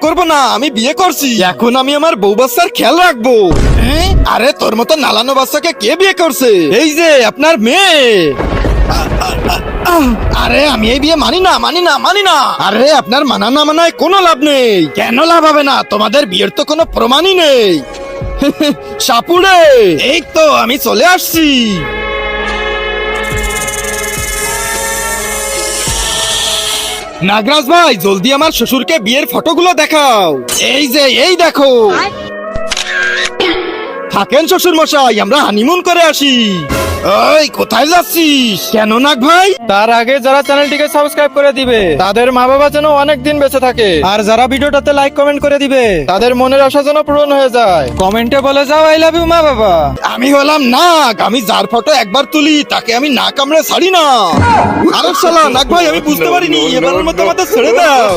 করবো না, আমি বিয়ে করছি। এখন আমি আমার বউ বাচ্চার খেয়াল রাখবো। আরে তোর মতো নালানো বাচ্চাকে কে বিয়ে করছে? এই যে আপনার মেয়ে। আরে আমি এই বিয়ে মানি না, মানি না, মানি না। আরে আপনার মানা না মানায় কোনো লাভ নেই। কেন লাভ হবে না? তোমাদের বিয়ের তো কোনো প্রমাণই নেই। সাপুড়ে, এই তো আমি চলে আসছি। নাগরাজ ভাই, জলদি আমার শ্বশুরকে বিয়ের ফটোগুলো দেখাও। এই যে, এই দেখো। থাকেন শ্বশুর মশাই, আমরা হানিমুন করে আসি। ওই কোথায় যাচ্ছিস? কেন নাগ ভাই? তার আগে যারা চ্যানেলটিকে সাবস্ক্রাইব করে দিবে তাদের মা বাবা যেন অনেক দিন বেঁচে থাকে, আর যারা ভিডিওটাতে লাইক কমেন্ট করে দিবে তাদের মনের আশা যেন পূরণ হয়ে যায়। কমেন্টে বলে যাও আই লাভ ইউ মা বাবা। আমি হলাম নাগ, আমি যার ফটো একবার তুলি তাকে আমি না কামড়ে ছাড়ি না। আরে শালা নাগ ভাই, আমি বুঝতে পারিনি, এবারের মতো আমাদের ছেড়ে দাও।